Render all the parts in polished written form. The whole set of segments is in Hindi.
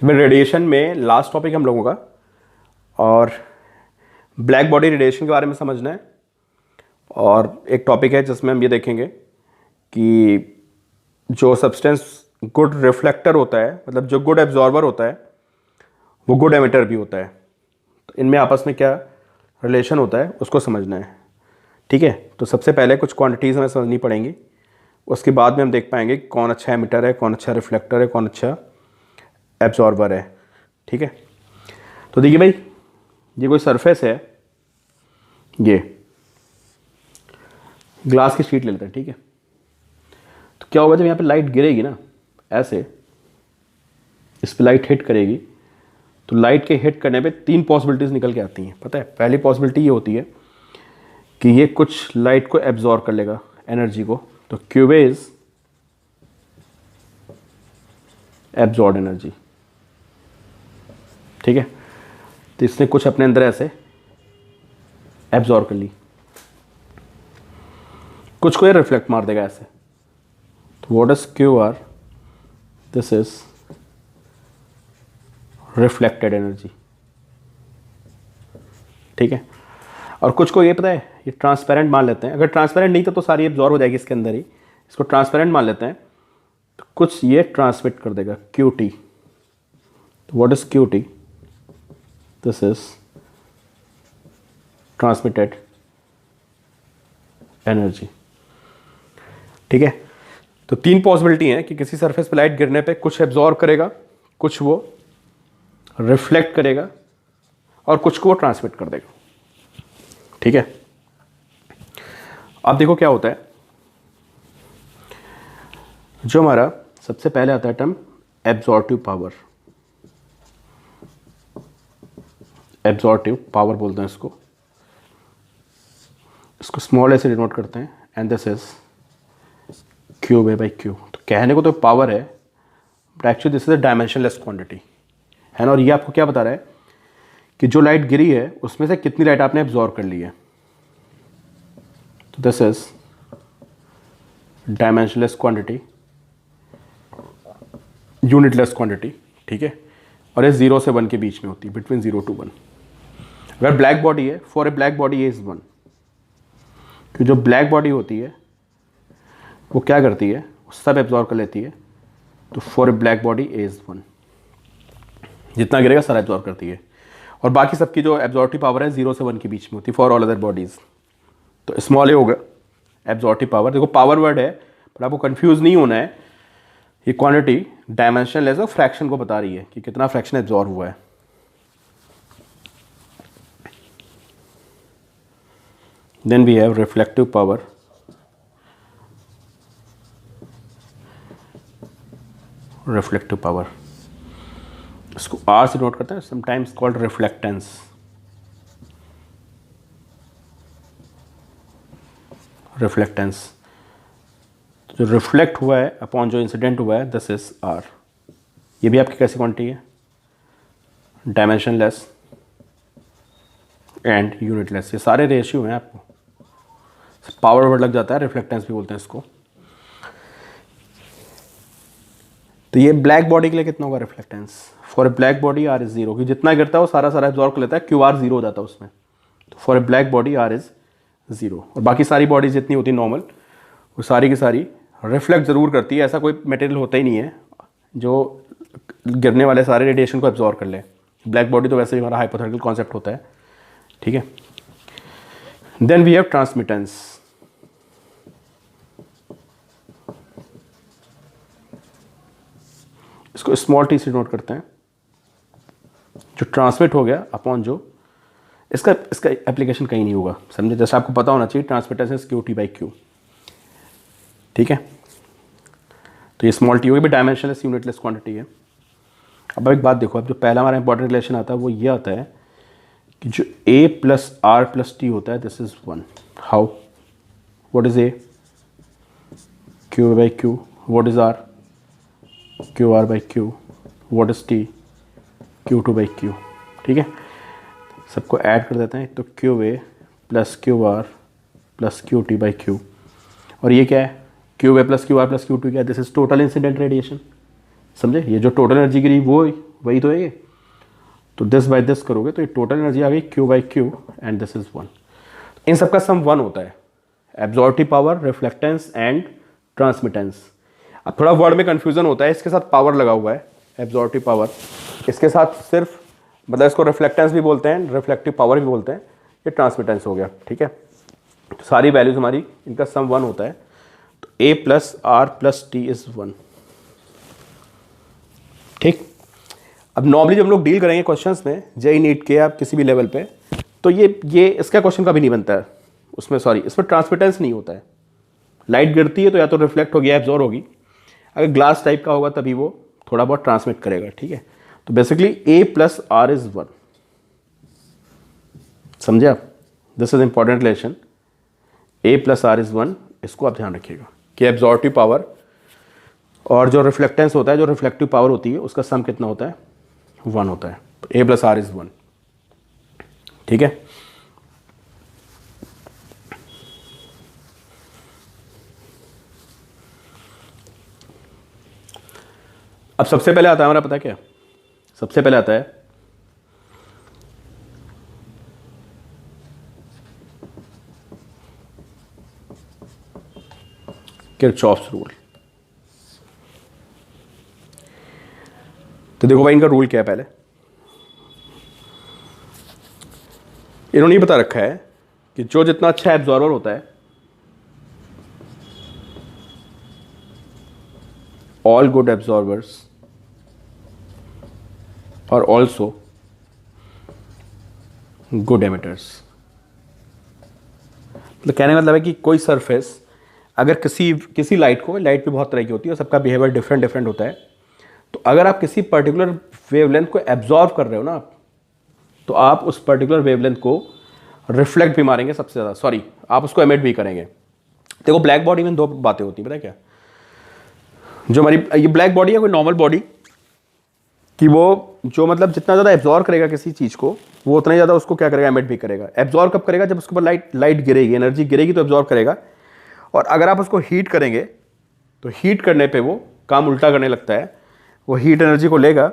फिर रेडिएशन में लास्ट टॉपिक हम लोगों का, और ब्लैक बॉडी रेडिएशन के बारे में समझना है। और एक टॉपिक है जिसमें हम ये देखेंगे कि जो सब्सटेंस गुड रिफ्लेक्टर होता है, मतलब जो गुड एब्जॉर्बर होता है, वो गुड एमिटर भी होता है। तो इनमें आपस में क्या रिलेशन होता है उसको समझना है। ठीक है, तो सबसे पहले कुछ क्वांटिटीज़ हमें समझनी पड़ेंगी, उसके बाद में हम देख पाएंगे कौन अच्छा एमिटर है, कौन अच्छा रिफ्लेक्टर है, कौन अच्छा एब्जॉर्बर है। ठीक है, तो देखिए भाई, ये कोई सरफेस है, ये ग्लास की शीट ले लेते हैं। ठीक है, तो क्या होगा जब यहाँ पे लाइट गिरेगी ना, ऐसे इस पे लाइट हिट करेगी, तो लाइट के हिट करने पे तीन पॉसिबिलिटीज़ निकल के आती हैं। पता है, पहली पॉसिबिलिटी ये होती है कि ये कुछ लाइट को एब्जॉर्ब कर लेगा, एनर्जी को, तो क्यूवे इज एब्जॉर्ब एनर्जी। ठीक है, तो इसने कुछ अपने अंदर ऐसे एब्जॉर्ब कर ली, कुछ को ये रिफ्लेक्ट मार देगा ऐसे। तो what is Q R? This is reflected energy. ठीक है, और कुछ को ये पता है, ये ट्रांसपेरेंट मान लेते हैं। अगर ट्रांसपेरेंट नहीं था तो सारी एब्जॉर्ब हो जाएगी इसके अंदर ही, इसको ट्रांसपेरेंट मान लेते हैं। तो कुछ ये ट्रांसमिट कर देगा, क्यू टी। तो what is Q T? This is transmitted energy. ठीक है, तो तीन पॉसिबिलिटी है कि किसी सरफेस पे लाइट गिरने पे कुछ एब्जॉर्ब करेगा, कुछ वो रिफ्लेक्ट करेगा, और कुछ को वो ट्रांसमिट कर देगा। ठीक है, अब देखो क्या होता है। जो हमारा सबसे पहले आता है टर्म एब्जॉर्टिव पावर। एब्जॉर्टिव पावर बोलते हैं इसको स्मॉल ए से डिनोट करते हैं, and this is Q way by Q. तो कहने को तो पावर है, but actually this is a dimensionless quantity है ना। और ये आपको क्या बता रहा है कि जो लाइट गिरी है उसमें से कितनी लाइट आपने एब्जॉर्ब कर ली है। तो this is dimensionless quantity, unitless quantity. ठीक है, और ये 0 से 1 के बीच में होती है, बिटवीन 0 to 1। अगर ब्लैक बॉडी है, for a black body A is 1, कि जो ब्लैक बॉडी होती है वो क्या करती है, वो सब एब्जॉर्ब कर लेती है। तो for a black body A is 1, जितना गिरेगा सारा एब्जॉर्ब करती है। और बाकी सबकी जो एब्जॉर्टिव पावर है 0 से 1 के बीच में होती है, फॉर ऑल अदर बॉडीज। तो स्मॉल ए होगा एब्जॉर्टिव पावर। देखो पावर वर्ड है, पर आपको कंफ्यूज नहीं होना है। ये क्वांटिटी डायमेंशनलेस और फ्रैक्शन को बता रही है कि कितना फ्रैक्शन एब्जॉर्ब हुआ है। Then we have reflective power. Reflective power, इसको आर से नोट करते हैं, समटाइम्स कॉल्ड रिफ्लेक्टेंस। रिफ्लेक्टेंस, जो रिफ्लेक्ट हुआ है अपॉन जो इंसिडेंट हुआ है, दिस इज आर। ये भी आपकी कैसी क्वांटिटी है? Dimensionless and unitless. ये सारे रेशियो हैं, आपको पावर वर्ड लग जाता है, रिफ्लेक्टेंस भी बोलते हैं इसको। तो ये ब्लैक बॉडी के लिए कितना होगा reflectance? For a black body R is 0, कि जितना गिरता है वो सारा सारा एब्जॉर्ब कर लेता है, क्यू आर 0 हो जाता है उसमें। तो for a black body R is 0। और बाकी सारी बॉडीज जितनी होती है नॉर्मल, वो सारी की सारी रिफ्लेक्ट ज़रूर करती है। ऐसा कोई मटेरियल होता ही नहीं है जो गिरने वाले सारे रेडिएशन को एब्जॉर्ब कर ले। ब्लैक बॉडी तो वैसे ही हमारा हाइपोथेटिकल कॉन्सेप्ट होता है। ठीक है, देन वी हैव ट्रांसमिटेंस। इसको स्मॉल टी से नोट करते हैं। जो ट्रांसमिट हो गया अपॉन जो इसका एप्लीकेशन कहीं नहीं होगा, समझे? जैसे आपको पता होना चाहिए transmittance is Q T by Q. ठीक है, तो ये स्मॉल टी होगी, भी डायमेंशनलेस यूनिटलेस क्वांटिटी है। अब एक बात देखो, अब जो पहला हमारा इंपॉर्टेंट रिलेशन आता है वो ये आता है कि जो a plus R plus T होता है, this is 1। How? What is a? Q by Q. What is R? Q R by Q. What is T? Q two by Q. ठीक है, सबको ऐड कर देते हैं। तो Q A plus Q R plus Q T by Q. और ये क्या है? Q A plus Q R plus Q T क्या है? This is total incident radiation. समझे? ये जो टोटल एनर्जी गिरी वो वही तो है ये। तो दिस बाय दिस करोगे तो ये टोटल एनर्जी आ गई Q by Q and this is 1। इन सबका सम 1 होता है, absorptive power, reflectance and transmittance. अब थोड़ा वर्ड में कंफ्यूजन होता है, इसके साथ पावर लगा हुआ है, एब्जॉर्प्टिव पावर, इसके साथ सिर्फ मतलब इसको रिफ्लेक्टेंस भी बोलते हैं, रिफ्लेक्टिव पावर भी बोलते हैं, ये ट्रांसमिटेंस हो गया, ठीक है। तो सारी वैल्यूज हमारी, इनका सम 1 होता है। तो A plus R plus T is 1, ठीक। अब नॉर्मली जब हम लोग डील करेंगे क्वेश्चंस में, जेई नीट के आप किसी भी लेवल पे, तो ये इसका क्वेश्चन कभी नहीं बनता है उसमें, सॉरी इसमें ट्रांसमिटेंस नहीं होता है। लाइट गिरती है तो या तो रिफ्लेक्ट होगी या एब्जॉर्ब होगी, अगर ग्लास टाइप का होगा तभी वो थोड़ा बहुत ट्रांसमिट करेगा, ठीक है। तो basically A plus R is 1, समझे आप? This is important relation, A plus R is 1, इसको आप ध्यान रखिएगा कि एब्जॉर्प्टिव पावर और जो रिफ्लेक्टेंस होता है, जो रिफ्लेक्टिव पावर होती है, उसका सम कितना होता है? 1 होता है। तो A प्लस आर इज 1, ठीक है। अब सबसे पहले आता है हमारा, पता क्या, सबसे पहले आता है किरचॉफ्स रूल। तो देखो भाई, इनका रूल क्या है, पहले इन्होंने बता रखा है कि जो जितना अच्छा एब्जॉर्बर होता है, ऑल गुड एब्जॉर्बर्स और ऑल्सो गुड एमिटर्स। मतलब कहने का मतलब है कि कोई सरफेस अगर किसी लाइट को, लाइट भी बहुत तरह की होती है और सबका बिहेवियर डिफरेंट डिफरेंट होता है, तो अगर आप किसी पर्टिकुलर वेवलेंथ को एब्जॉर्ब कर रहे हो ना आप, तो आप उस पर्टिकुलर वेवलेंथ को रिफ्लेक्ट भी मारेंगे सबसे ज़्यादा, सॉरी आप उसको एमिट भी करेंगे। देखो ब्लैक बॉडी में दो बातें होती हैं, पता है क्या? जो हमारी ये ब्लैक बॉडी है, कोई नॉर्मल बॉडी कि वो जो मतलब जितना ज़्यादा एब्जॉर्ब करेगा किसी चीज़ को, वो उतना ही ज़्यादा उसको क्या करेगा, एमिट भी करेगा। एब्जॉर्ब कब करेगा? जब उसके ऊपर लाइट गिरेगी, एनर्जी गिरेगी तो एब्जॉर्ब करेगा। और अगर आप उसको हीट करेंगे तो हीट करने पे वो काम उल्टा करने लगता है, वो हीट एनर्जी को लेगा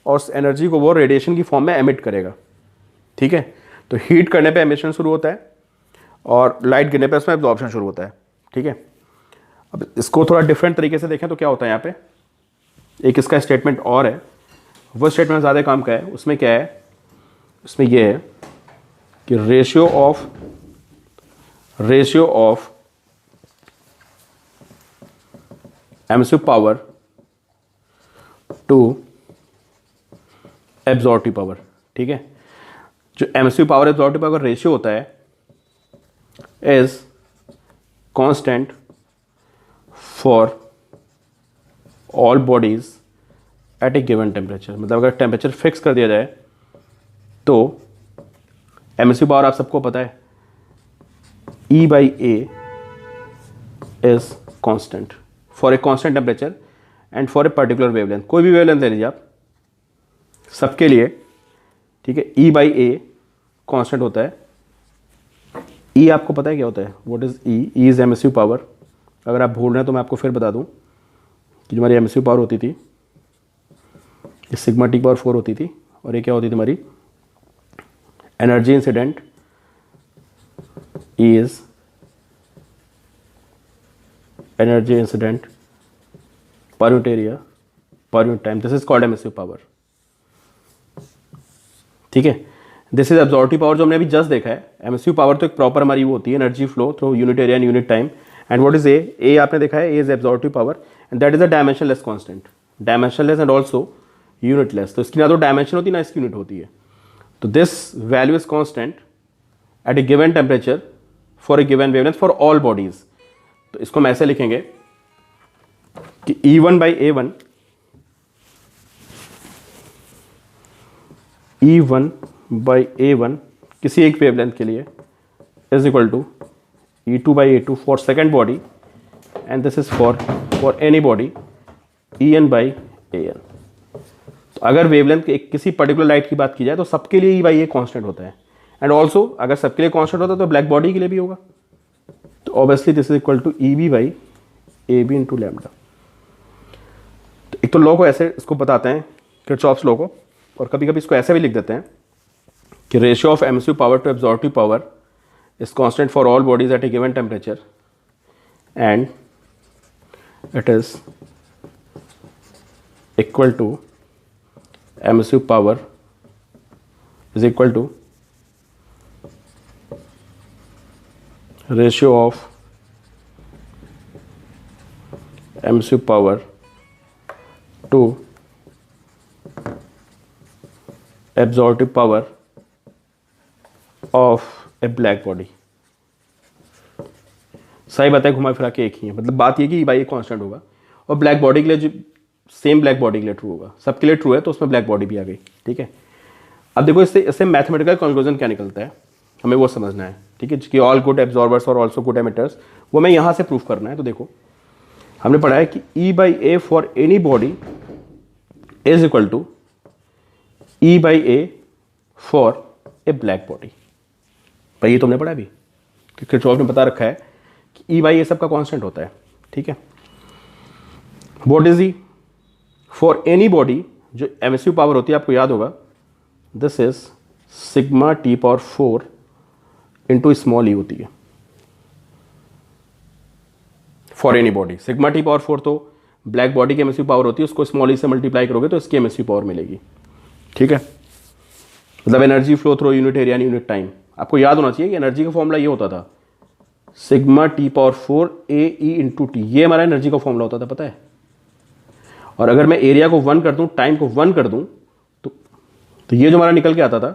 और उस एनर्जी को वो रेडिएशन की फॉर्म में एमिट करेगा, ठीक है। तो हीट करने पे एमिशन शुरू होता है और लाइट गिरने पे उसमें एब्जॉर्प्शन शुरू होता है, ठीक है। अब इसको थोड़ा डिफरेंट तरीके से देखें तो क्या होता है यहाँ पे, एक इसका स्टेटमेंट और है, वो स्टेटमेंट ज़्यादा काम का है। उसमें क्या है, उसमें ये है कि ratio of emissive power to absorptive power, ठीक है। जो emissive power absorptive power ratio होता है is constant for all bodies at a given temperature. मतलब अगर टेम्परेचर फिक्स कर दिया जाए तो एमिसिव पावर आप सबको पता है E by A is constant for a constant temperature and for a particular wavelength. कोई भी वेवलेंथ ले लीजिए आप सबके लिए, ठीक है। E बाई ए कांस्टेंट होता है। E आपको पता है क्या होता है, what is E? E is emissive power. अगर आप भूल रहे हैं तो मैं आपको फिर बता दूं कि जो हमारी एमिसिव पावर होती थी, ये सिग्मा टी पावर 4 होती थी, और ये क्या होती थी हमारी energy incident is energy incident पर unit area per unit time. This is called emissive power, ठीक है। दिस इज एब्जॉर्प्टिव पावर जो हमने अभी जस्ट देखा है। एमिसिव पावर तो एक प्रॉपर हमारी वो होती है, energy flow through unit area and unit time. And what is A? A आपने देखा है, A is absorptive power and that is a dimensionless constant, dimensionless and also unitless. तो इसकी ना तो डायमेंशन होती है ना इसकी यूनिट होती है। तो this value is constant eight a given temperature for a given wavelength for all bodies. तो इसको हम ऐसे लिखेंगे कि E1 by A1, E1 by A1 किसी एक वेवलेंथ के लिए is equal to E2 by A2 for second body and this is for any body En by AN। तो अगर वेवलेंथ किसी पर्टिकुलर लाइट की बात की जाए तो सबके लिए E बाई A कांस्टेंट होता है। एंड ऑल्सो अगर सबके लिए कांस्टेंट होता है तो ब्लैक बॉडी के लिए भी होगा। तो obviously this is equal to EB by AB into lambda. तो एक तो लॉ को ऐसे इसको बताते हैं किरचॉफ्स लॉ को, और कभी कभी इसको ऐसे भी लिख देते हैं कि ratio of emissive power to absorptive power is constant for all bodies at a given temperature and it is equal to emissive power is equal to ratio of emissive power to absorptive power of a black body. सही बात है, घुमा फिरा के एक ही है, मतलब बात ये कि भाई कांस्टेंट होगा, और ब्लैक बॉडी के लिए जो सेम ब्लैक बॉडी के लिए ट्रू होगा, सबके लिए ट्रू है, तो उसमें ब्लैक बॉडी भी आ गई। ठीक है, अब देखो इससे मैथमेटिकल कंक्लूजन क्या निकलता है, हमें वो समझना है। ठीक है, कि ऑल गुड एब्जॉर्बर्स और ऑल्सो गुड एमिटर्स, वो मैं यहाँ से प्रूफ करना है। तो देखो हमने पढ़ा है कि E/A for any body is equal to E/A for a black body. भाई ये तुमने पढ़ा भी, कि किरचॉफ ने बता रखा है कि E/A सबका कांस्टेंट होता है। ठीक है, what is E for any body, जो एमिसिव पावर होती है आपको याद होगा, this is sigma T power 4 into small e होती है for any body. Sigma T power 4 तो ब्लैक बॉडी की एमिसिव पावर होती है, उसको स्मॉल ई से मल्टीप्लाई करोगे तो इसकी एमिसिव पावर मिलेगी। ठीक है, मतलब energy flow through unit area unit time. आपको याद होना चाहिए कि एनर्जी का फॉर्मूला ये होता था sigma T power 4 AE into T, ये हमारा एनर्जी का फॉर्मूला होता था, पता है। और अगर मैं एरिया को 1 कर दूं, टाइम को 1 कर दूं, तो ये जो हमारा निकल के आता था,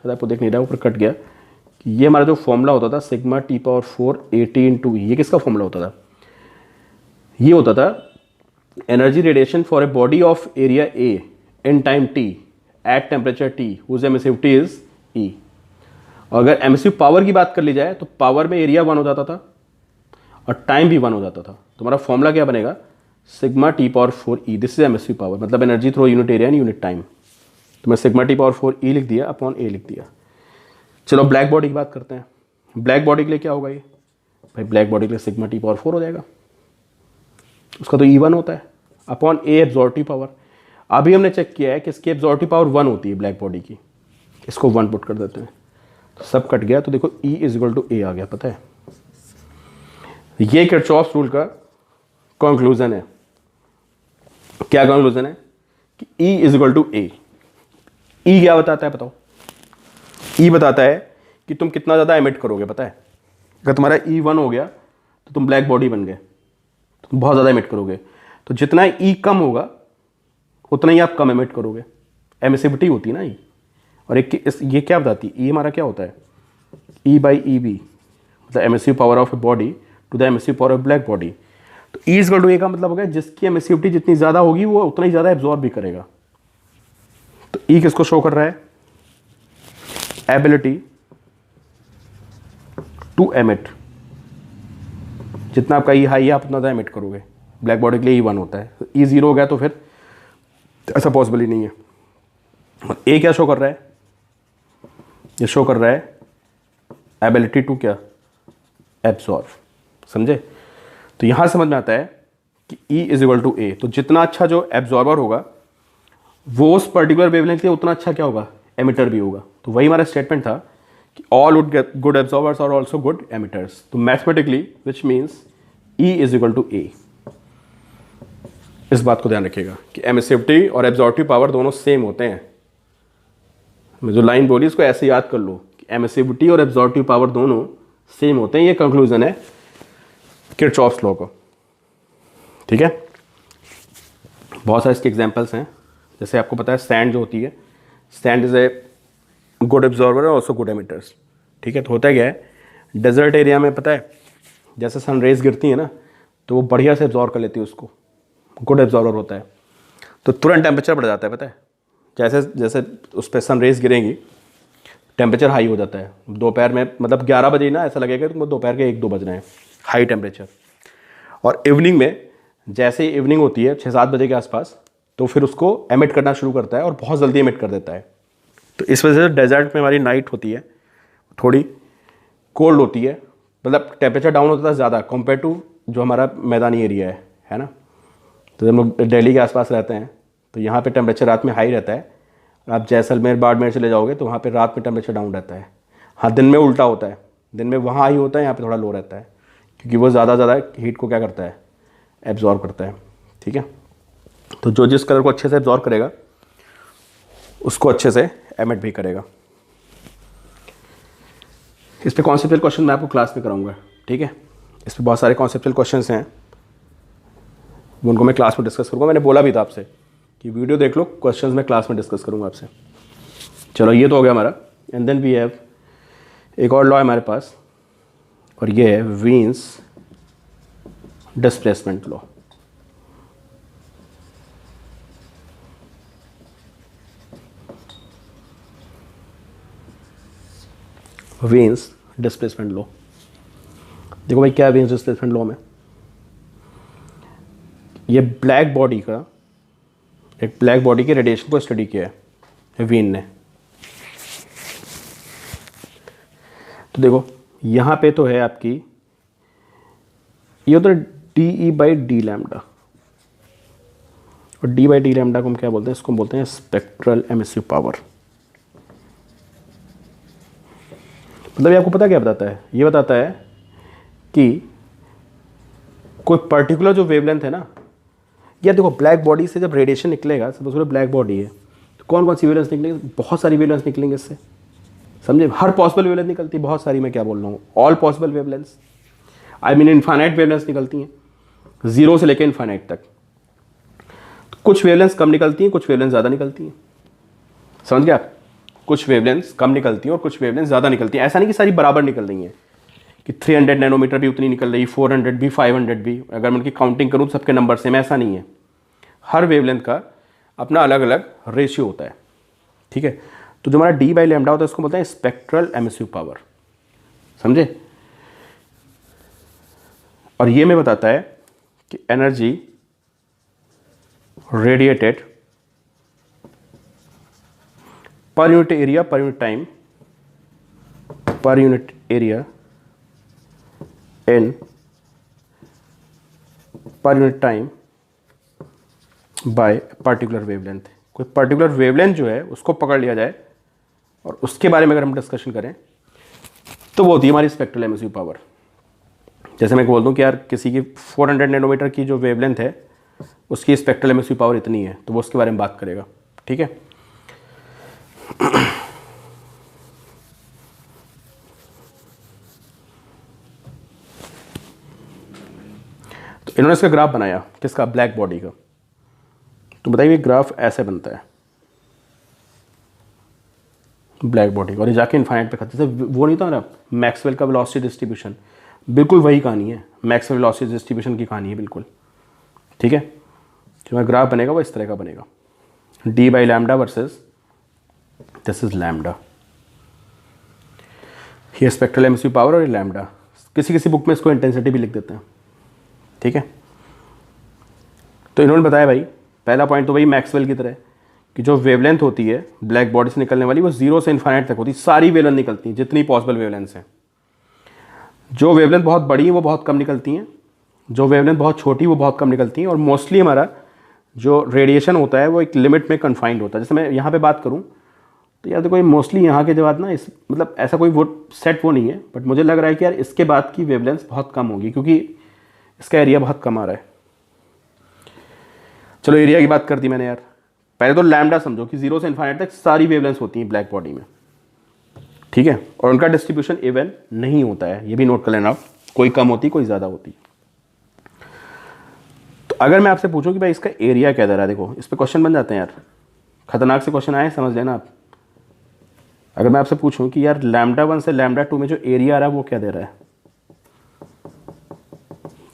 शायद आपको देख नहीं रहा, ऊपर कट गया, कि ये हमारा जो फॉर्मूला होता था sigma T power 4 AT into, ये किसका फॉर्मूला होता था? ये होता था energy radiation for a body of area A in time T at temperature T whose emissivity is E। अगर एमिसिव पावर की बात कर ली जाए तो पावर में एरिया 1 हो जाता था और टाइम भी 1 हो जाता था। तो हमारा फॉर्मूला क्या बनेगा? Sigma T power 4 E, this is emissive power, मतलब energy through unit area and unit time. तो मैं सिग्मा T पावर 4 E लिख दिया अपॉन A लिख दिया। चलो ब्लैक बॉडी की बात करते हैं। ब्लैक बॉडी के लिए क्या होगा ये? भाई ब्लैक बॉडी के लिए सिग्मा T पावर 4 हो जाएगा, उसका तो E1 होता है, अपॉन A एब्जॉर्प्टिव पावर। अभी हमने चेक किया है कि इसकी एब्जॉर्प्टिव पावर 1 होती है ब्लैक बॉडी की, इसको 1 पुट कर देते हैं, तो सब कट गया, तो देखो E is equal to A आ गया। पता है, ये किरचॉफ्स रूल का कंक्लूजन है। क्या कंक्लूजन है? कि E is equal to A। E क्या बताता है बताओ? E बताता है कि तुम कितना ज़्यादा एमिट करोगे। पता है, अगर तुम्हारा E1 हो गया तो तुम ब्लैक बॉडी बन गए, तो तुम बहुत ज़्यादा एमिट करोगे। तो जितना E कम होगा उतना ही आप कम एमिट करोगे, एमिसिविटी होती है ना E। और एक ये क्या बताती है? E हमारा क्या होता है? E/EB, मतलब emissive power of a body to the emissive power of black body. तो E is equal to A का मतलब हो गया जिसकी एमिसिविटी जितनी ज़्यादा होगी वो उतना ही ज़्यादा एब्जॉर्ब भी करेगा। तो E किसको शो कर रहा है? Ability to emit. जितना आपका E हाई है आप उतना ज़्यादा एमिट करोगे। ब्लैक बॉडी के लिए E1 होता है, E 0 हो गया तो फिर ऐसा पॉसिबल ही नहीं है। और A क्या शो कर रहा है? ये शो कर रहा है एबिलिटी टू क्या? एब्जॉर्ब। समझे? तो यहां समझ में आता है कि E is equal to A। तो जितना अच्छा जो एब्जॉर्बर होगा वो उस पर्टिकुलर वेवलेंथ के उतना अच्छा क्या होगा? एमिटर भी होगा। तो वही हमारा स्टेटमेंट था कि all good absorbers are also good emitters. तो mathematically which means E is equal to A। इस बात को ध्यान रखिएगा कि एमिसिविटी और एब्जॉर्प्टिव पावर दोनों सेम होते हैं। मैं जो लाइन बोली इसको ऐसे याद कर लो कि एमिसिविटी और एब्जॉर्प्टिव पावर दोनों सेम होते हैं। ये कंक्लूजन है किरचॉफ्स लॉ का। ठीक है, बहुत सारे इसके एग्जांपल्स हैं। जैसे आपको पता है सैंड जो होती है, sand is a good absorber और ऑल्सो गुड एमिटर्स। ठीक है, तो होता क्या है डेजर्ट एरिया में, पता है जैसे सन रेज गिरती है ना तो वो बढ़िया से एब्जॉर्ब कर लेती है उसको, गुड एब्जॉर्बर होता है। तो तुरंत टेम्परेचर बढ़ जाता है। पता है जैसे जैसे उस पर सन रेज गिरेंगी टेम्परेचर हाई हो जाता है। दोपहर में मतलब 11 बजे ना ऐसा लगेगा तुमको दोपहर के 1-2 बज रहे हैं, हाई टेम्परेचर। और इवनिंग में जैसे ही इवनिंग होती है 6-7 बजे के आसपास, तो फिर उसको एमिट करना शुरू करता है और बहुत जल्दी एमिट कर देता है। तो इस वजह से डेजर्ट में हमारी नाइट होती है थोड़ी कोल्ड होती है, मतलब टेम्परेचर डाउन होता है ज़्यादा कंपेयर टू जो हमारा मैदानी एरिया है ना। तो जब हम लोग दिल्ली के आसपास रहते हैं तो यहाँ पे टेम्परेचर रात में हाई रहता है, आप जैसलमेर बाड़मेर चले जाओगे तो वहाँ पे रात में टेम्परेचर डाउन रहता है। हाँ, दिन में उल्टा होता है, दिन में वहाँ हाई होता है, यहाँ पे थोड़ा लो रहता है, क्योंकि वो ज़्यादा हीट को क्या करता है, एब्जॉर्ब करता है। ठीक है, तो जो जिस कलर को अच्छे से एब्जॉर्ब करेगा उसको अच्छे से एमिट भी करेगा। इस पर कॉन्सेप्चुअल क्वेश्चन मैं आपको क्लास में कराऊंगा। ठीक है, इस पर बहुत सारे कॉन्सेप्चुअल क्वेश्चंस हैं, उनको मैं क्लास में डिस्कस करूँगा। मैंने बोला भी था आपसे कि वीडियो देख लो, क्वेश्चंस मैं क्लास में डिस्कस करूँगा आपसे। चलो, ये तो हो गया हमारा। एंड देन वी हैव एक और लॉ है हमारे पास, और ये है Wien's displacement law. Wien's displacement law, देखो भाई क्या है वीन्स डिस्प्लेसमेंट लॉ में, ये ब्लैक बॉडी का, एक ब्लैक बॉडी के रेडिएशन को स्टडी किया है वीन ने। तो देखो यहाँ पे तो है आपकी, ये होता है D E by D lambda, और डी बाई डी लैम्डा को हम क्या बोलते हैं, इसको बोलते हैं स्पेक्ट्रल एमिसिव पावर। मतलब ये आपको पता क्या बताता है, ये बताता है कि कोई पर्टिकुलर जो वेवलेंथ है ना, या देखो ब्लैक बॉडी से जब रेडिएशन निकलेगा, सपोज करो ब्लैक बॉडी है, तो कौन कौन सी वेवलेंथ निकलेंगे, बहुत सारी वेवलेंथ निकलेंगे इससे, समझे, हर पॉसिबल वेवलेंथ निकलती है, बहुत सारी, मैं क्या बोल रहा हूँ, all possible wavelengths, I mean infinite wavelengths निकलती हैं, जीरो से लेकर इनफाइनाइट तक। कुछ वेवलेंथ्स कम निकलती हैं, कुछ वेवलेंथ ज़्यादा निकलती हैं, समझ गए आप, कुछ वेवलेंथ्स कम निकलती हैं और कुछ वेवलेंथ ज़्यादा निकलती हैं। ऐसा नहीं कि सारी बराबर निकल रही हैं, कि 300 नैनोमीटर भी उतनी निकल रही, 400 भी, 500 भी, अगर मैं उनकी काउंटिंग करूँ तो सबके नंबर सेम, ऐसा नहीं है। हर वेवलेंथ का अपना अलग अलग रेशियो होता है। ठीक है, तो जो हमारा डी बाई लैम्डा होता है उसको बोलते हैं स्पेक्ट्रल एमिसिव पावर, समझे। और ये में बताता है कि energy radiated per unit area, per unit time, per unit area in per unit time by particular wavelength. कोई पर्टिकुलर वेवलेंथ जो है उसको पकड़ लिया जाए और उसके बारे में अगर हम डिस्कशन करें तो वो होती है हमारी स्पेक्ट्रल एमिसिव पावर। जैसे मैं बोल दूं कि यार किसी की 400 नैनोमीटर की जो वेवलेंथ है उसकी स्पेक्ट्रल एमिसिव पावर इतनी है, तो वो उसके बारे में बात करेगा। ठीक है, तो इन्होंने इसका ग्राफ बनाया, किसका, ब्लैक बॉडी का। तो बताइए ग्राफ ऐसे बनता है ब्लैक बॉडी का, और ये जाके इनफाइनाइट पे खत्म। जैसे वो नहीं था ना मैक्सवेल का वेलोसिटी डिस्ट्रीब्यूशन, बिल्कुल वही कहानी है, मैक्सवेल वेलोसिटी डिस्ट्रीब्यूशन की कहानी है बिल्कुल। ठीक है, जो ग्राफ बनेगा वो इस तरह का बनेगा, D by lambda versus this is lambda, ये स्पेक्ट्रल एमिसिव पावर और ये लैम्डा। किसी किसी बुक में इसको इंटेंसिटी भी लिख देते हैं। ठीक है, तो इन्होंने बताया भाई, पहला पॉइंट तो वही मैक्सवेल की तरह कि जो वेवलेंथ होती है ब्लैक बॉडी से निकलने वाली वो जीरो से इन्फाइनाइट तक होती है, सारी वेवलेंथ निकलती हैं जितनी पॉसिबल वेवलेंथ्स हैं। जो वेवलेंथ बहुत बड़ी है वो बहुत कम निकलती हैं, जो वेवलेंथ बहुत छोटी वो बहुत कम निकलती हैं, और मोस्टली हमारा जो रेडिएशन होता है वो एक लिमिट में कन्फाइंड होता है। जैसे मैं यहाँ पे बात करूँ तो यार देखो मोस्टली यहाँ के बाद ना, इस मतलब ऐसा कोई वो सेट वो नहीं है, बट मुझे लग रहा है कि यार इसके बाद की वेवलेंथ बहुत कम होगी क्योंकि इसका एरिया बहुत कम आ रहा है। चलो एरिया की बात कर दी मैंने यार, पहले तो लैम्डा समझो कि जीरो से इन्फाइनाइट तक सारी वेवलेंथ होती हैं ब्लैक बॉडी में। ठीक है, और उनका डिस्ट्रीब्यूशन इवन नहीं होता है, ये भी नोट कर लेना, कोई कम होती कोई ज़्यादा होती। तो अगर मैं आपसे पूछूं कि भाई इसका एरिया क्या दे रहा है, देखो इस पर क्वेश्चन बन जाते हैं यार, खतरनाक से क्वेश्चन आए, समझ लेना आप। अगर मैं आपसे पूछूं कि यार लैम्डा 1 से लैम्डा 2 में जो एरिया आ रहा है वो क्या दे रहा है,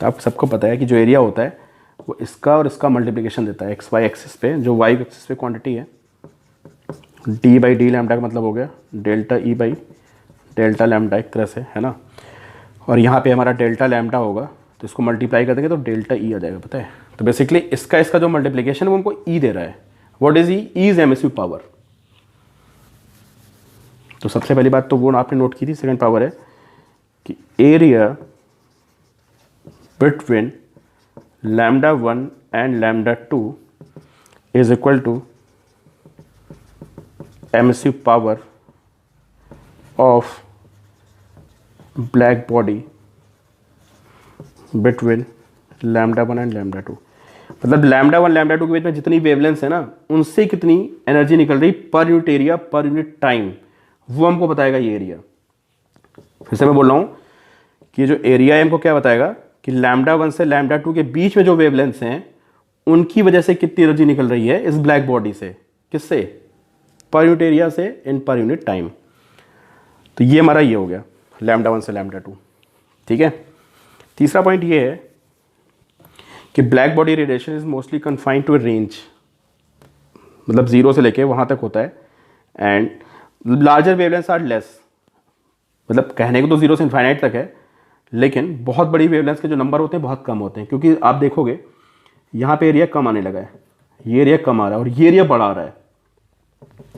तो आप सबको पता है कि जो एरिया होता है वो इसका और इसका मल्टीप्लिकेशन देता है एक्स वाई एक्सिस पे। जो वाई एक्सिस पे क्वांटिटी है डी बाई डी लैम्डा का मतलब हो गया delta E by delta lambda, एक तरह से, है ना। और यहाँ पे हमारा डेल्टा लैम्डा होगा तो इसको मल्टीप्लाई कर देंगे तो डेल्टा ई आ जाएगा, पता है। तो बेसिकली इसका जो मल्टीप्लिकेशन है वो हमको ई दे रहा है। What is E? E is emissive power. तो सबसे पहली बात तो वो आपने नोट की थी, सेकंड पावर है कि area between lambda 1 and lambda 2 is equal to emissive power of black body between lambda 1 and lambda 2। मतलब लैम्डा 1 लैम्डा 2 के बीच में जितनी वेवलेंथ है ना, उनसे कितनी एनर्जी निकल रही पर unit area per unit time, वो हमको बताएगा ये एरिया। फिर से मैं बोल रहा हूँ कि जो एरिया है हमको क्या बताएगा कि लैम्डा 1 से लैम्डा 2 के बीच में जो वेवलेंथ्स हैं उनकी वजह से कितनी एनर्जी निकल रही है इस ब्लैक बॉडी से, किससे, पर यूनिट एरिया से इन पर यूनिट टाइम। तो ये हमारा ये हो गया लैम्डा 1 से लैम्डा 2। ठीक है, तीसरा पॉइंट ये है कि black body radiation is mostly confined to a range, मतलब 0 से लेके वहाँ तक होता है, and larger wavelengths are less. मतलब कहने को तो 0 से इन्फाइनाइट तक है, लेकिन बहुत बड़ी वेवलेंथ्स के जो नंबर होते हैं बहुत कम होते हैं, क्योंकि आप देखोगे यहाँ पे एरिया कम आने लगा है, ये एरिया कम आ रहा है और ये एरिया बढ़ा रहा है,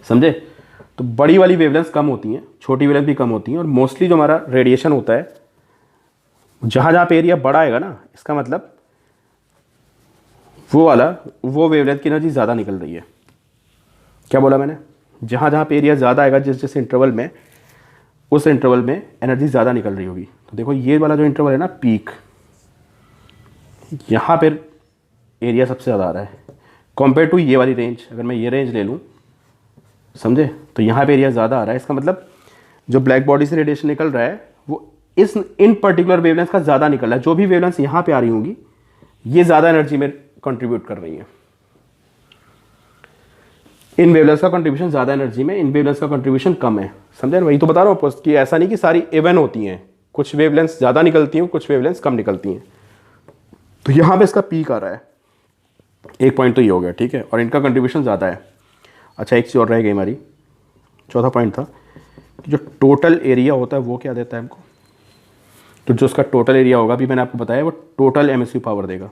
समझे। तो बड़ी वाली वेवलेंथ्स कम होती हैं, छोटी वेवलेंथ भी कम होती हैं, और मोस्टली जो हमारा रेडिएशन होता है जहाँ जहाँ पे एरिया बड़ा आएगा ना, इसका मतलब वो वेवलेंथ की एनर्जी ज़्यादा निकल रही है। क्या बोला मैंने, जहाँ जहाँ पे एरिया ज़्यादा आएगा जिस जिस इंटरवल में, उस इंटरवल में एनर्जी ज़्यादा निकल रही होगी। तो देखो ये वाला जो इंटरवल है ना पीक, यहाँ पर एरिया सबसे ज़्यादा आ रहा है कंपेयर टू ये वाली रेंज। अगर मैं ये रेंज ले लूँ, समझे, तो यहाँ पे एरिया ज़्यादा आ रहा है। इसका मतलब जो ब्लैक बॉडी से रेडिएशन निकल रहा है वो इन पर्टिकुलर वेवलेंथ का ज़्यादा निकल रहा है। जो भी वेवलेंथ यहाँ पे आ रही होंगी ये ज़्यादा एनर्जी में कंट्रीब्यूट कर रही है। इन वेवलेंथ का कंट्रीब्यूशन ज़्यादा एनर्जी में, इन वेवलेंथ का कंट्रीब्यूशन कम है, समझे ना। वही तो बता रहा हूँ कि ऐसा नहीं कि सारी इवन होती हैं, कुछ वेवलेंथ ज़्यादा निकलती हैं, कुछ वेवलेंथ कम निकलती हैं। तो यहाँ पे इसका पीक आ रहा है, एक पॉइंट तो ये हो गया, ठीक है, और इनका कंट्रीब्यूशन ज़्यादा है। अच्छा, एक चीज़ और रह गई हमारी, चौथा पॉइंट था कि जो टोटल एरिया होता है वो क्या देता है हमको। तो जो उसका टोटल एरिया होगा, अभी मैंने आपको बताया, वो टोटल एमिसिव पावर देगा,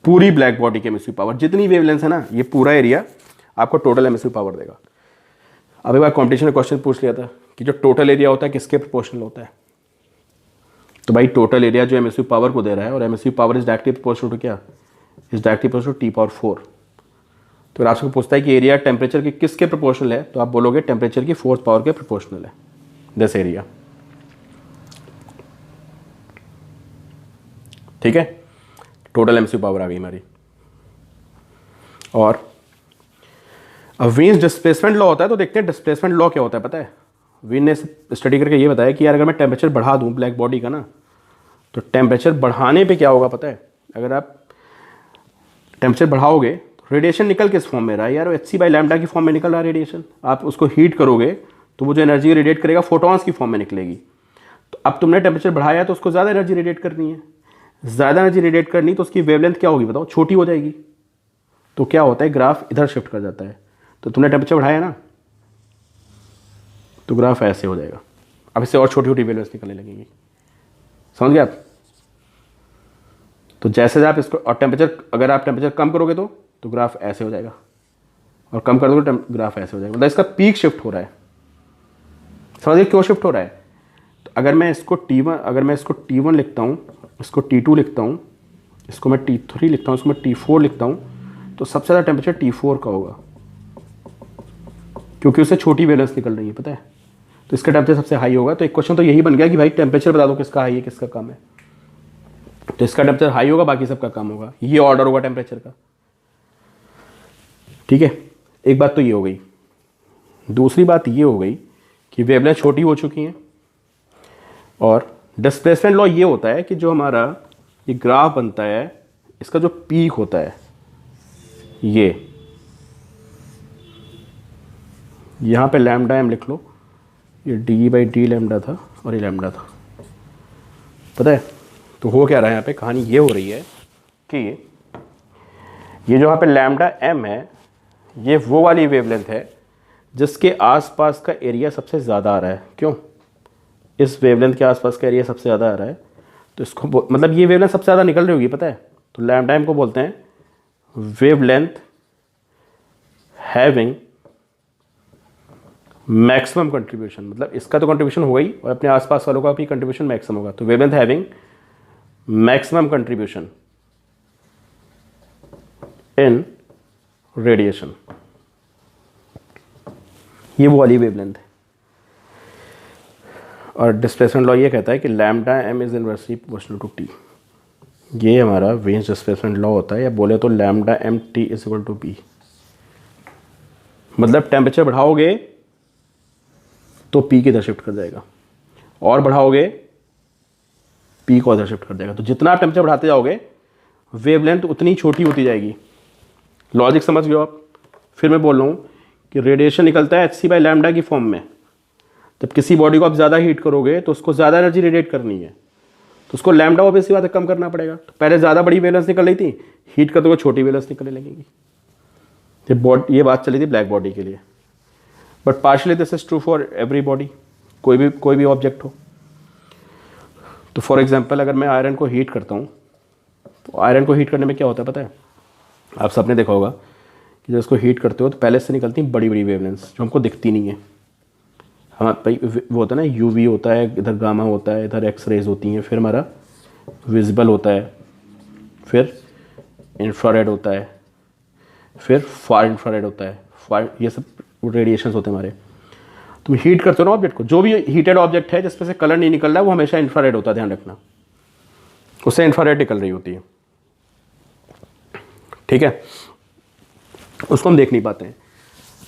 पूरी ब्लैक बॉडी की एमिसिव पावर, जितनी वेवलेंथ है ना, ये पूरा एरिया आपको टोटल एमिसिव पावर देगा। अब एक बार कॉम्पिटिशन में क्वेश्चन पूछ लिया था कि जो टोटल एरिया होता है किसके प्रोपोर्शनल होता है। तो भाई टोटल एरिया जो एमिसिव पावर को दे रहा है, और emissive power is directly proportional to क्या, is directly proportional to T⁴। तो आपसे पूछता है कि एरिया टेम्परेचर के किसके प्रोपोर्शनल है, तो आप बोलोगे टेम्परेचर की 4th पावर के प्रोपोर्शनल है दिस एरिया। ठीक है, टोटल एमिसिव पावर आ गई हमारी। और अब वीन्स डिस्प्लेसमेंट लॉ होता है, तो देखते हैं डिस्प्लेसमेंट लॉ क्या होता है। पता है, वीन ने स्टडी करके ये बताया कि यार अगर मैं टेम्परेचर बढ़ा दूं ब्लैक बॉडी का ना, तो टेम्परेचर बढ़ाने पे क्या होगा पता है। अगर आप टेम्परेचर बढ़ाओगे तो रेडिएशन निकल किस फॉर्म में रहा है यार, hc/λ की फॉर्म में निकल रहा है रेडिएशन। आप उसको हीट करोगे तो वो जो एनर्जी रेडिएट करेगा फोटॉन्स की फॉर्म में निकलेगी। तो अब तुमने टेम्परेचर बढ़ाया तो उसको ज़्यादा एनर्जी रेडिएट करनी है, ज़्यादा एनर्जी रेडिएट करनी, तो उसकी वेवलेंथ क्या होगी बताओ, छोटी हो जाएगी। तो क्या होता है, ग्राफ इधर शिफ्ट कर जाता है। तो तुमने टेम्परेचर बढ़ाया ना, तो ग्राफ ऐसे हो जाएगा। अब इससे और छोटी छोटी वेवलेंथ निकलने लगेंगी, समझ गए आप। तो जैसे आप इसको, और टेम्परेचर, अगर आप टेम्परेचर कम करोगे तो ग्राफ ऐसे हो जाएगा, और कम कर दोगे तो ग्राफ ऐसे हो जाएगा। मतलब इसका पीक शिफ्ट हो रहा है, समझिए क्यों शिफ्ट हो रहा है। तो अगर मैं इसको T1 लिखता हूँ, इसको T2 लिखता हूँ, इसको मैं T3 लिखता हूँ, इसको मैं T4 लिखता हूँ, तो सबसे ज़्यादा टेम्परेचर T4 का होगा, क्योंकि उससे छोटी वेवलेंथ निकल रही है, पता है। तो इसका टेम्परेचर सबसे हाई होगा। तो एक क्वेश्चन तो यही बन गया कि भाई टेम्परेचर बता दो किसका हाई है किसका कम है। तो इसका टेम्परेचर हाई होगा, बाकी सबका कम होगा, ये ऑर्डर होगा टेम्परेचर का, ठीक है। एक बात तो ये हो गई। दूसरी बात ये हो गई कि वेवलेंथ छोटी हो चुकी हैं, और डिस्प्लेसमेंट लॉ ये होता है कि जो हमारा ये ग्राफ बनता है, इसका जो पीक होता है, ये यहाँ पे लैम्डा एम लिख लो, ये d/d लैम्डा था और ये लैम्डा था, पता है। तो हो क्या रहा है यहाँ पे, कहानी ये हो रही है कि ये जो यहाँ पे लैम्डा एम है, ये वो वाली वेवलेंथ है जिसके आसपास का एरिया सबसे ज़्यादा आ रहा है। क्यों, इस वेवलेंथ के आसपास का एरिया सबसे ज़्यादा आ रहा है, तो इसको मतलब ये वेवलेंथ सबसे ज़्यादा निकल रही होगी, पता है। तो लैम्डा एम को बोलते हैं वेवलेंथ हैविंग मैक्सिमम कंट्रीब्यूशन। मतलब इसका तो कंट्रीब्यूशन हो गई, और अपने आसपास वालों का भी कंट्रीब्यूशन मैक्सिमम होगा। तो wavelength having maximum contribution in radiation, ये वो वाली वेवलेंथ है। और डिस्प्लेसमेंट लॉ ये कहता है कि lambda M is inversely proportional to T. ये हमारा वेन्स डिस्प्लेसमेंट लॉ होता है, या बोले तो lambda M T is equal to B. मतलब टेम्परेचर बढ़ाओगे तो पी की तरफ शिफ्ट कर जाएगा, और बढ़ाओगे पी को उधर शिफ्ट कर देगा। तो जितना आप टेम्परेचर बढ़ाते जाओगे वेवलेंथ उतनी छोटी होती जाएगी। लॉजिक समझ गए आप? फिर मैं बोल रहा हूँ कि रेडिएशन निकलता है एच सी बाई लैम्डा की फॉर्म में। जब किसी बॉडी को आप ज़्यादा हीट करोगे तो उसको ज़्यादा एनर्जी रेडिएट करनी है, तो उसको लैम्डा ऑब्वियसली बात है कम करना पड़ेगा। तो पहले ज़्यादा बड़ी वेवलेंथ निकल रही थी, हीट कर दोगे छोटी वेवलेंथ निकलने लगेगी। ये बात चली थी ब्लैक बॉडी के लिए, but partially this is true for every body, कोई भी ऑब्जेक्ट हो। तो फॉर एग्जांपल अगर मैं आयरन को हीट करता हूँ, तो आयरन को हीट करने में क्या होता है पता है? आप सबने देखा होगा कि जब इसको हीट करते हो तो पहले से निकलती हैं बड़ी बड़ी वेवलेंथ्स जो हमको दिखती नहीं है। हाँ भाई, वो होता है ना, यूवी होता है, इधर गामा होता है, इधर एक्स रेज होती हैं, फिर हमारा विजिबल होता है, फिर इंफ्रारेड होता है, फिर फार इंफ्रारेड होता है, ये सब रेडिएशंस होते हैं हमारे। तुम हीट करते हो ना ऑब्जेक्ट को, जो भी हीटेड ऑब्जेक्ट है जिसमें से कलर नहीं निकल रहा है वो हमेशा इंफ्रारेड होता है, ध्यान रखना, उससे इंफ्रारेड निकल रही होती है, ठीक है? उसको हम देख नहीं पाते हैं।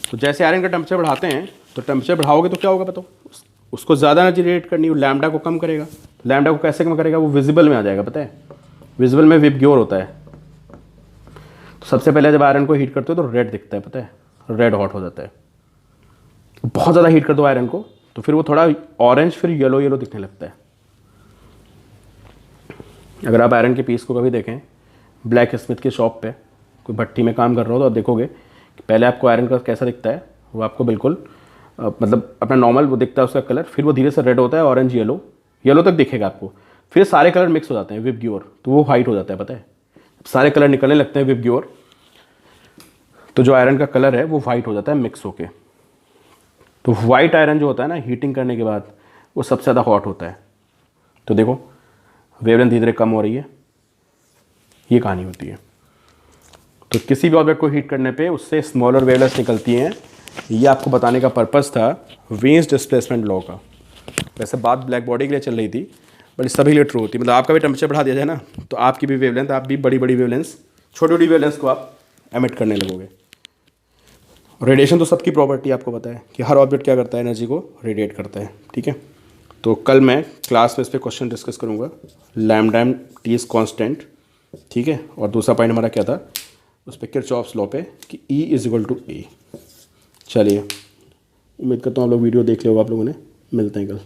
तो जैसे आयरन का टेम्परेचर बढ़ाते हैं, तो टेम्परेचर बढ़ाओगे तो क्या होगा बताओ? उसको ज़्यादा एनर्जी रेडिएट करनी है, लैम्डा को कम करेगा। लैम्डा को कैसे कम करेगा? वो विजिबल में आ जाएगा, पता है? विजिबल में विबग्योर होता है। तो सबसे पहले जब आयरन को हीट करते हो तो रेड दिखता है, पता है? रेड हॉट हो जाता है। बहुत ज़्यादा हीट कर दो आयरन को तो फिर वो थोड़ा ऑरेंज, फिर येलो येलो दिखने लगता है। अगर आप आयरन के पीस को कभी देखें ब्लैक स्मिथ की शॉप पे, कोई भट्टी में काम कर रहा हो, तो आप देखोगे कि पहले आपको आयरन का कैसा दिखता है, वो आपको बिल्कुल मतलब अपना नॉर्मल वो दिखता है उसका कलर, फिर वो धीरे से रेड होता है, ऑरेंज येलो तक दिखेगा आपको, फिर सारे कलर मिक्स हो जाते हैं विबग्योर, तो वो वाइट हो जाता है, पता है? सारे कलर निकलने लगते हैं विबग्योर, तो जो आयरन का कलर है वो वाइट हो जाता है मिक्स होके। तो वाइट आयरन जो होता है ना, हीटिंग करने के बाद वो सबसे ज़्यादा हॉट होता है। तो देखो वेवलेंथ धीरे धीरे कम हो रही है, ये कहानी होती है। तो किसी भी ऑब्जेक्ट को हीट करने पे उससे स्मॉलर वेवलेंथ निकलती हैं, ये आपको बताने का पर्पस था वेन्स डिस्प्लेसमेंट लॉ का। वैसे बात ब्लैक बॉडी के लिए चल रही थी, बट सभी के लिए ट्रू होती है। मतलब आपका भी टेम्परेचर बढ़ा दिया जाए ना, तो आपकी भी वेवलेंथ, आप भी बड़ी बड़ी वेवलेंथ, छोटी छोटी वेवलेंथ को आप एमिट करने लगोगे। रेडिएशन तो सबकी प्रॉपर्टी आपको पता है कि हर ऑब्जेक्ट क्या करता है, एनर्जी को रेडिएट करता है, ठीक है? तो कल मैं क्लास में इस पर क्वेश्चन डिस्कस करूँगा, lambda M T is constant, ठीक है? और दूसरा पॉइंट हमारा क्या था उस पर, किरचॉफ्स लॉ पे कि E is equal to A। चलिए, उम्मीद करता हूँ आप लोग वीडियो देख ले होगा आप लोगों ने। मिलते हैं कल।